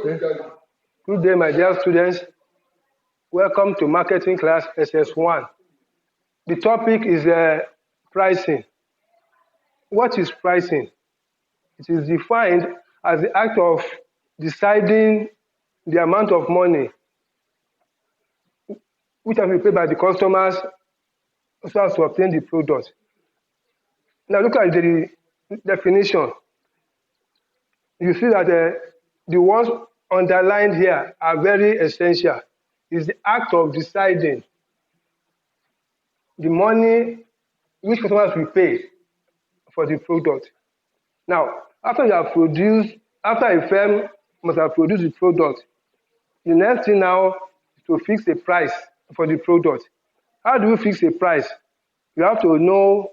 Good day, my dear students. Welcome to marketing class SS1. The topic is pricing. What is pricing? It is defined as the act of deciding the amount of money which has been paid by the customers so as to obtain the product. Now look at the definition. You see that the words underlined here are very essential. It's the act of deciding the money which customers will pay for the product. Now, after a firm must have produced the product, the next thing now is to fix a price for the product. How do you fix a price? You have to know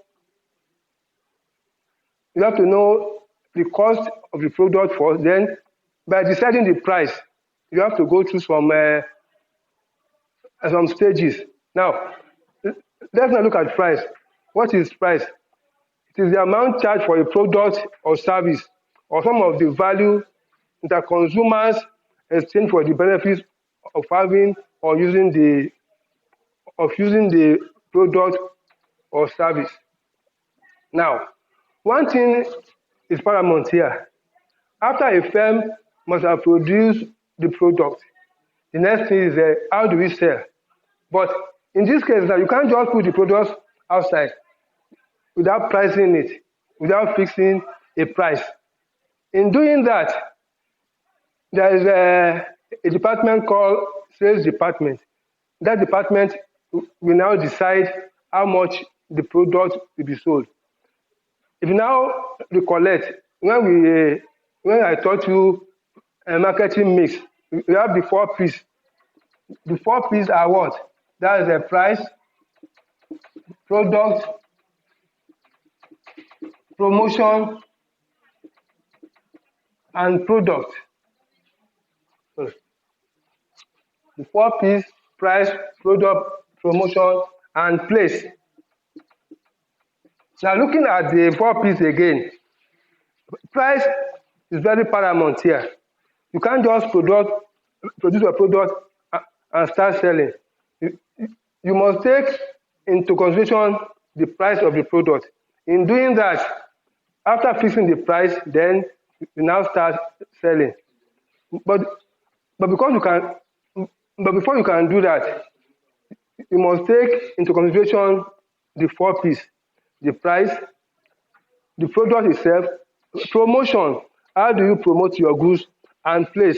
the cost of the product first. Then, by deciding the price, you have to go through some stages. Now, let's now look at price. What is price? It is the amount charged for a product or service, or some of the value that consumers exchange for the benefits of having or using the product or service. Now, one thing is paramount here. After a firm must have produced the product, the next thing is how do we sell? But in this case, now you can't just put the products outside without pricing it, without fixing a price. In doing that, there is a department called sales department. That department will now decide how much the product will be sold. If you now recollect, when I taught you a marketing mix, we have the 4 P's. The 4 P's are what? That is the price, product, promotion, and product. The 4 P's: price, product, promotion, and place. Now looking at the 4 P's again, price is very paramount here. You can't just produce a product and start selling. You must take into consideration the price of the product. In doing that, after fixing the price, then you now start selling. But before you can do that, you must take into consideration the 4 P's: the price, the product itself, promotion. How do you promote your goods? And place.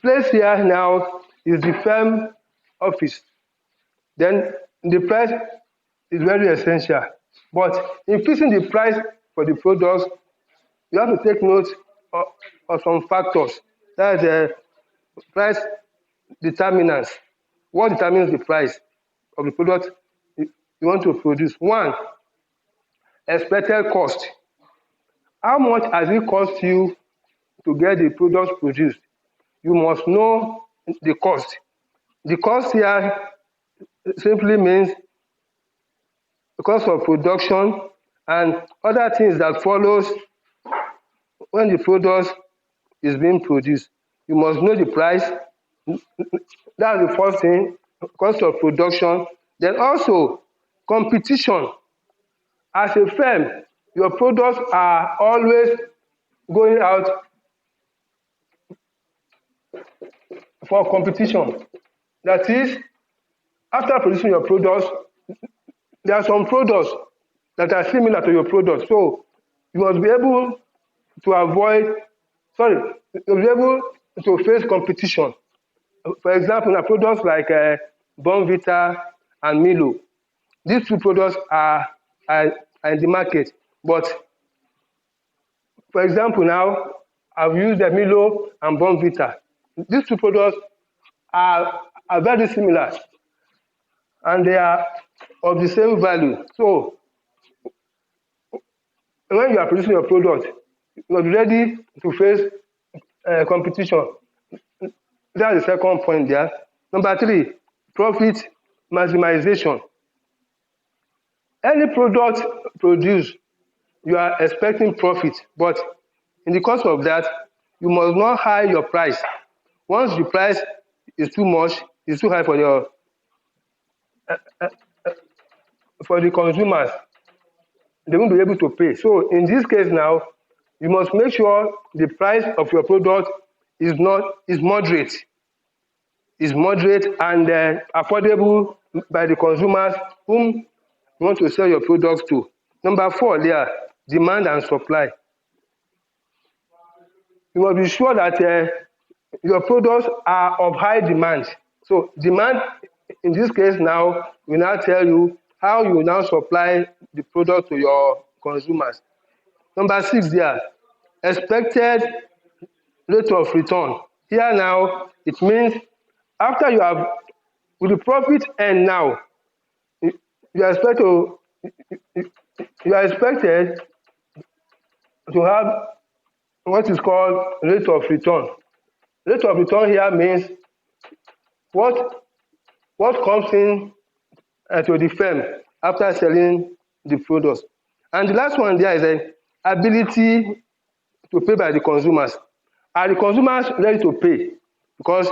Place here now is the firm office. Then the price is very essential. But in fixing the price for the products, you have to take note of some factors. That is the price determinants. What determines the price of the product you want to produce? 1, expected cost. How much has it cost you to get the products produced? You must know the cost. The cost here simply means the cost of production and other things that follows when the product is being produced. You must know the price. That's the first thing, cost of production. Then also competition. As a firm, your products are always going out for competition. That is, after producing your products, there are some products that are similar to your product. So you must be able to face competition. For example, now products like Bonvita and Milo. These 2 products are in the market. But for example, now I've used the Milo and Bonvita. These 2 products are very similar and they are of the same value. So when you are producing your product, you are ready to face competition. That's the second point there. Number 3, profit maximization. Any product produced, you are expecting profit, but in the course of that, you must not high your price. Once the price is too much, it's too high for the consumers, they won't be able to pay. So in this case now, you must make sure the price of your product is moderate, and affordable by the consumers whom you want to sell your products to. Number 4 there, demand and supply. You must be sure that your products are of high demand. So demand in this case now will now tell you how you will now supply the product to your consumers. Number 6 there, expected rate of return. Here now, it means after you have, with the profit earned now, you are expect to you are expected to have what is called rate of return. Rate of return here means what comes in to the firm after selling the products. And the last one there is the ability to pay by the consumers. Are the consumers ready to pay? Because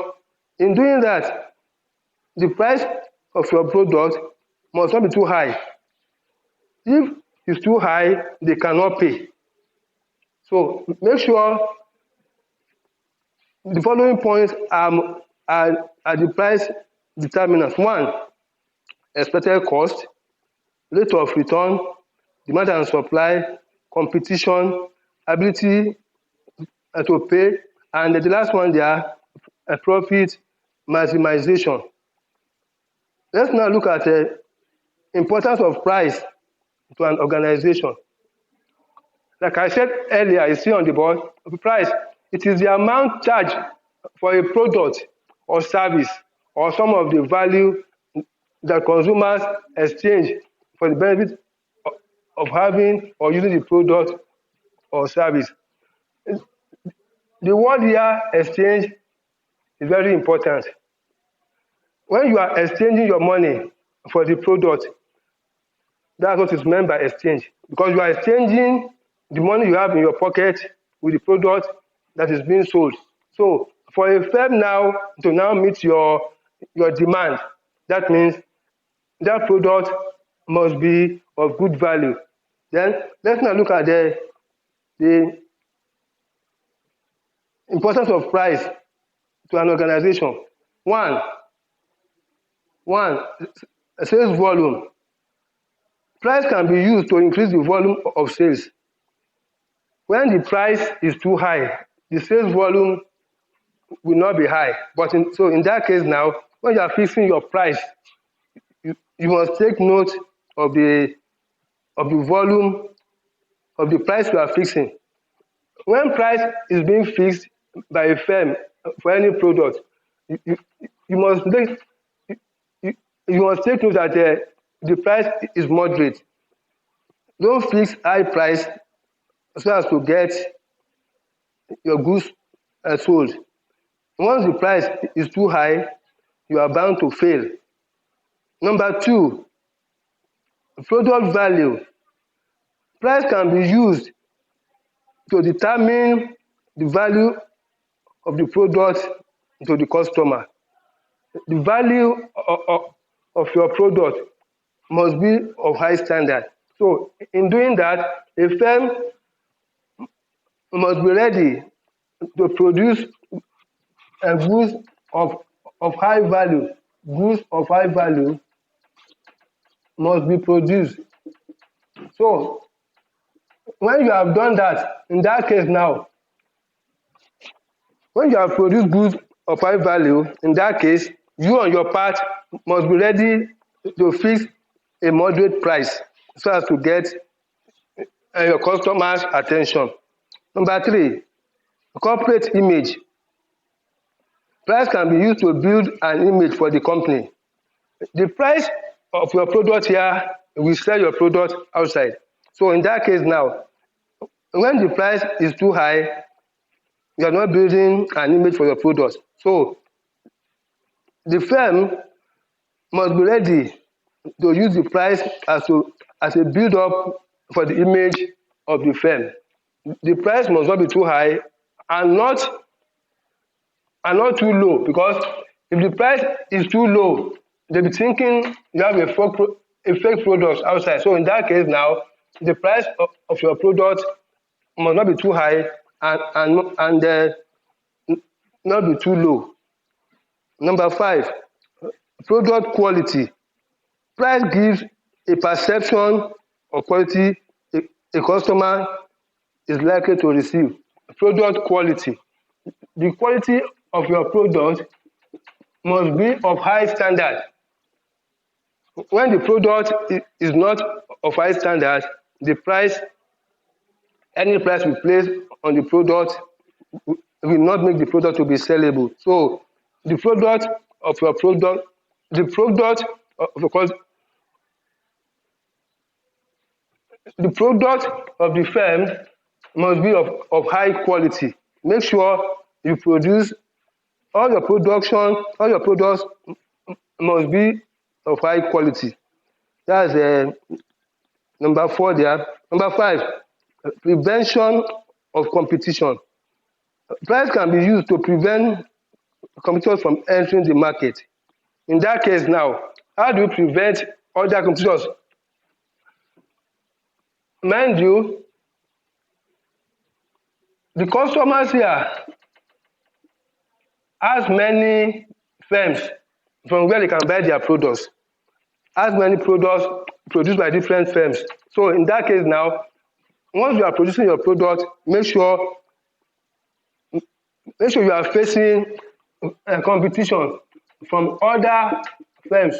in doing that, the price of your product must not be too high. If it's too high, they cannot pay. So make sure the following points are the price determinants. 1, expected cost, rate of return, demand and supply, competition, ability to pay, and the last one there, profit maximization. Let's now look at the importance of price to an organization. Like I said earlier, you see on the board, price, it is the amount charged for a product or service or some of the value that consumers exchange for the benefit of having or using the product or service. The word here, exchange, is very important. When you are exchanging your money for the product, that's what is meant by exchange. Because you are exchanging the money you have in your pocket with the product that is being sold. So for a firm now to now meet your demand, that means that product must be of good value. Then let's now look at the importance of price to an organization. One, sales volume. Price can be used to increase the volume of sales. When the price is too high, the sales volume will not be high. But in that case now, when you are fixing your price, you must take note of the volume of the price you are fixing. When price is being fixed by a firm for any product, you must take note that the price is moderate. Don't fix high price so as to get your goods sold. Once the price is too high, you are bound to fail. Number 2, product value. Price can be used to determine the value of the product to the customer. The value of your product must be of high standard. So in doing that, a firm must be ready to produce goods of high value. Goods of high value must be produced. So when you have done that, in that case now, when you have produced goods of high value, in that case, you on your part must be ready to fix a moderate price so as to get your customers' attention. Number 3, corporate image. Price can be used to build an image for the company. The price of your product here will sell your product outside. So in that case now, when the price is too high, you are not building an image for your product. So the firm must be ready to use the price as a build-up for the image of the firm. The price must not be too high are not too low, because if the price is too low, they'll be thinking you have a fake product outside. So in that case now, the price of your product must not be too high, and not be too low. Number 5, product quality. Price gives a perception of quality a customer is likely to receive. Product quality. The quality of your product must be of high standard. When the product is not of high standard, the price, any price we place on the product will not make the product to be sellable. So the product of your product, the product of course, the product of the firm must be of high quality. Make sure you produce all your products must be of high quality. That's number 4 there. Number 5, prevention of competition. Price can be used to prevent competitors from entering the market. In that case now, how do you prevent other competitors? Mind you, the customers here has many firms from where they can buy their products, has many products produced by different firms. So in that case now, once you are producing your product, make sure you are facing competition from other firms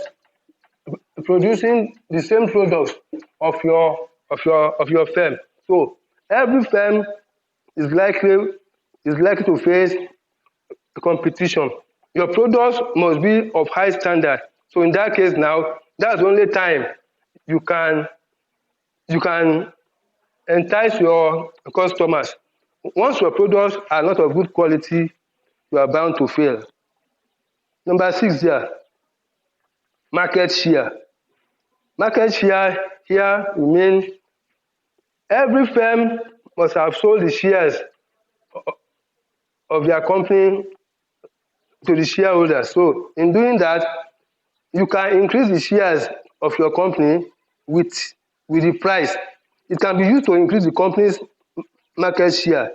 producing the same products of your firm. So every firm is likely to face competition. Your products must be of high standard. So in that case now, that's the only time you can entice your customers. Once your products are not of good quality, you are bound to fail. Number 6 here, market share. Market share here means every firm must have sold the shares of their company to the shareholders. So in doing that, you can increase the shares of your company with the price. It can be used to increase the company's market share.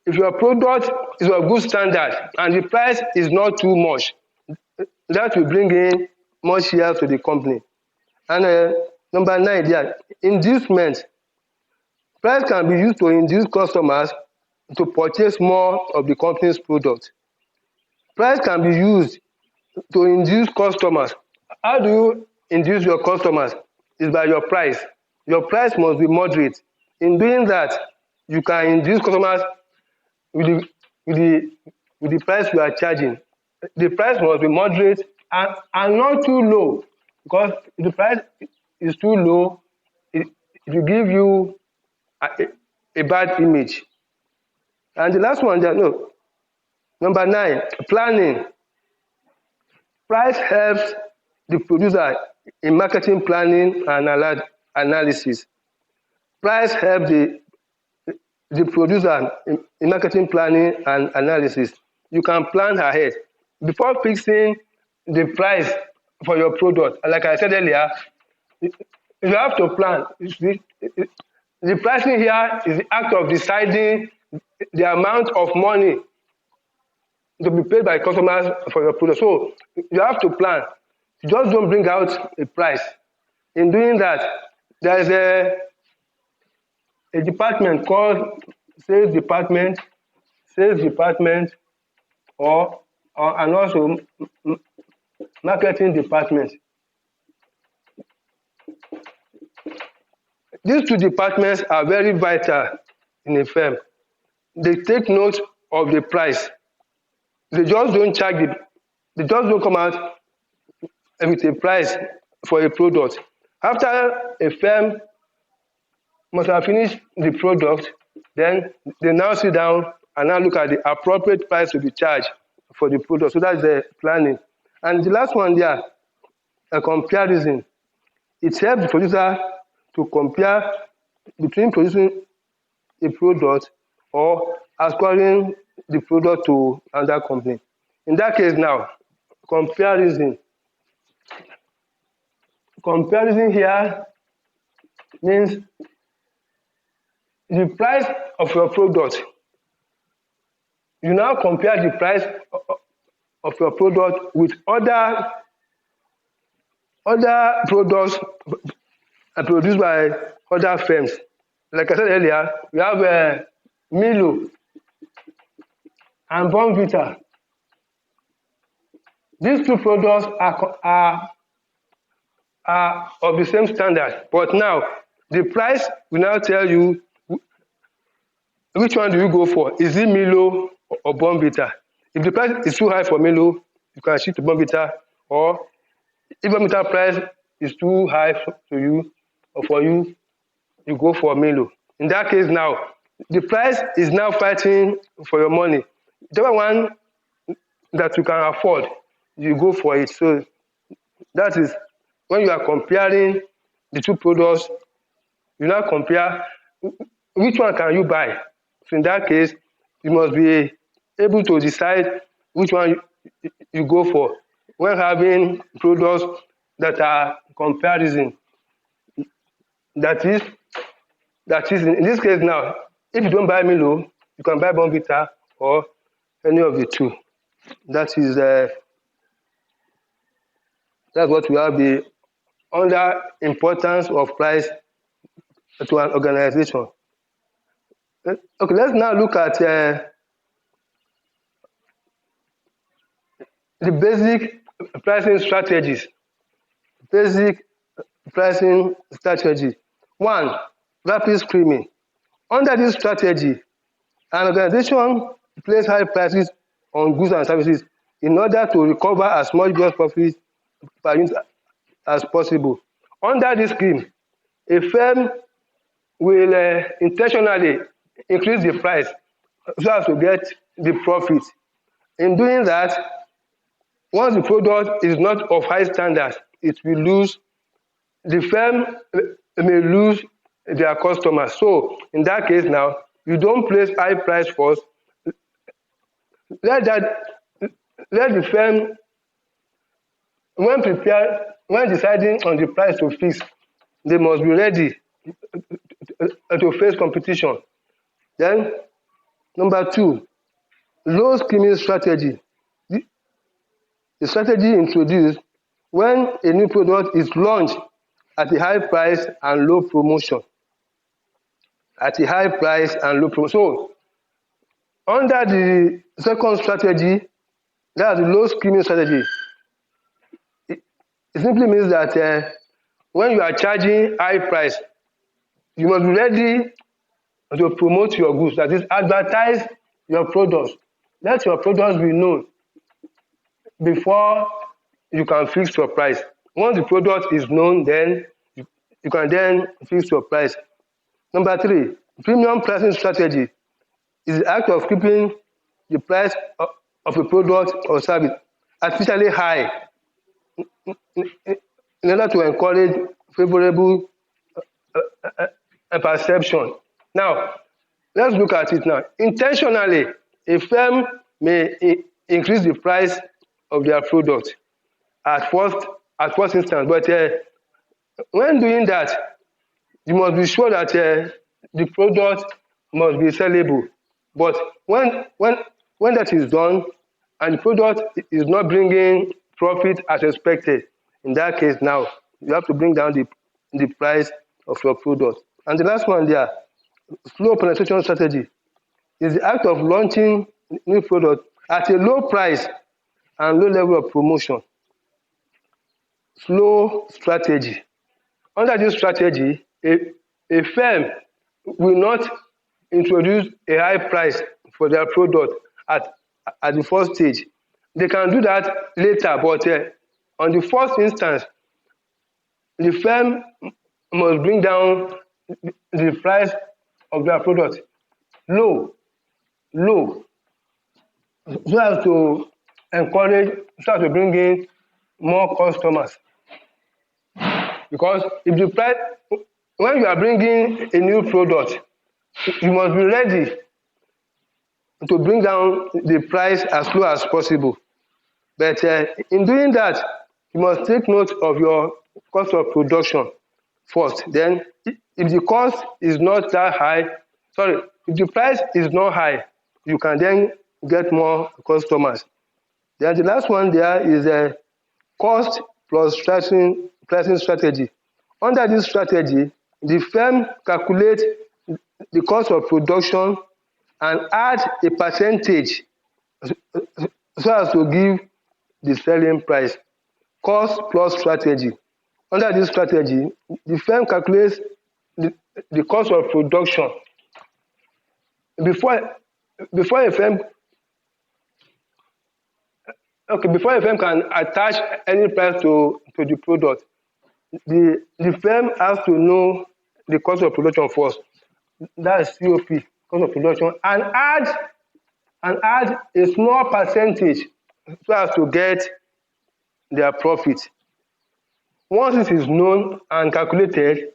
If your product is of good standard and the price is not too much, that will bring in more shares to the company. And number 9 there, inducement. Price can be used to induce customers to purchase more of the company's product. Price can be used to induce customers. How do you induce your customers? Is by your price. Your price must be moderate. In doing that, you can induce customers with the price you are charging. The price must be moderate and not too low, because if the price is too low, it will give you a bad image. And the last one, number 9, planning. Price helps the producer in marketing planning and analysis. Price helps the producer in marketing planning and analysis. You can plan ahead. Before fixing the price for your product, like I said earlier, you have to plan. The pricing here is the act of deciding the amount of money to be paid by customers for your product. So you have to plan. Just don't bring out a price. In doing that, there is a department called sales department, or and also marketing department. These two departments are very vital in a firm. They take note of the price. They just don't they just don't come out with a price for a product. After a firm must have finished the product, then they now sit down and now look at the appropriate price to be charged for the product. So that's the planning. And the last one there, a comparison. It helps the producer to compare between producing a product or acquiring the product to another company. In that case now, comparison. Comparison here means the price of your product. You now compare the price of your product with other products produced by other firms. Like I said earlier, we have Milo and Bonvita. These two products are of the same standard, but now the price will now tell you which one do you go for. Is it Milo or Bonvita? If the price is too high for Milo, you can shift to Bonvita, or if Bonvita price is too high to you or for you, you go for Milo. In that case now, the price is now fighting for your money. The one that you can afford, you go for it. So that is when you are comparing the two products, you now compare which one can you buy. So in that case, you must be able to decide which one you go for when having products that are comparison. That is in this case now, if you don't buy Milo, you can buy Bonvita or any of the two. That is that's what we have the under importance of price to an organization. Okay, let's now look at the basic pricing strategies. Basic pricing strategy. One, rapid screening. Under this strategy, an organization places high prices on goods and services in order to recover as much gross profit per unit as possible. Under this scheme, a firm will intentionally increase the price so as to get the profit. In doing that, once the product is not of high standard, it will lose, the firm may lose their customers. So in that case now, you don't place high price first. Let the firm, when deciding on the price to fix, they must be ready to face competition. Then, number two, low skimming strategy. The strategy introduced when a new product is launched at a high price and low promotion. At a high price and low promotion. So, under the second strategy, that's the low skimming strategy. It simply means that when you are charging high price, you must be ready to promote your goods. That is, advertise your products. Let your products be known before you can fix your price. Once the product is known, then you can then fix your price. Number three, premium pricing strategy is the act of keeping the price of a product or service artificially high in order to encourage favorable perception. Now, let's look at it now. Intentionally, a firm may increase the price of their product at first instance, but when doing that, you must be sure that the product must be sellable. But when that is done and the product is not bringing profit as expected, in that case now, you have to bring down the price of your product. And the last one there, slow penetration strategy, is the act of launching new product at a low price and low level of promotion. Slow strategy. Under this strategy, a firm will not introduce a high price for their product at the first stage. They can do that later, but on the first instance, the firm must bring down the price of their product low, so as to encourage, so as to bring in more customers. Because if the price, when you are bringing a new product, you must be ready to bring down the price as low as possible. But in doing that, you must take note of your cost of production first. Then, if the cost is not that high, sorry, if the price is not high, you can then get more customers. Then the last one there is a cost plus pricing strategy. Under this strategy, the firm calculates the cost of production and add a percentage so as to give the selling price. Cost plus strategy. Under this strategy, the firm calculates the cost of production before a firm before a firm can attach any price to the product. The firm has to know the cost of production first. That's COP, cost of production, and add a small percentage so as to get their profit. Once this is known and calculated,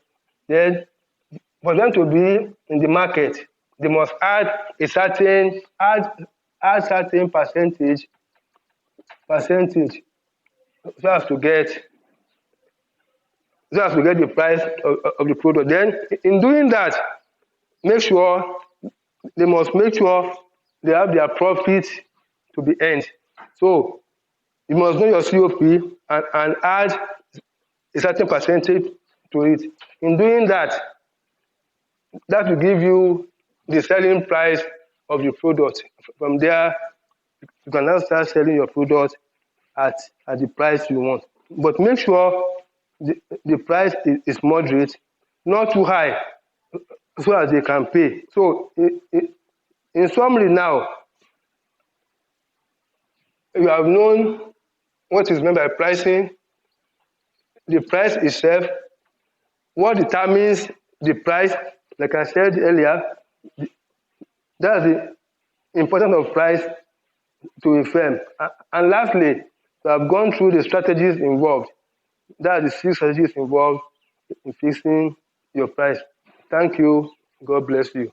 then for them to be in the market, they must add a certain percentage so as to get the price of the product. Then in doing that, they must make sure they have their profit to be earned. So you must know your COP and add a certain percentage to it. In doing that, that will give you the selling price of the product. From there, you can now start selling your product at the price you want. But make sure the price is moderate, not too high, so as they can pay. So in summary now, you have known what is meant by pricing, the price itself, what determines the price. Like I said earlier, that's the importance of price to a firm. And lastly, we have gone through the strategies involved. That's the 6 strategies involved in fixing your price. Thank you. God bless you.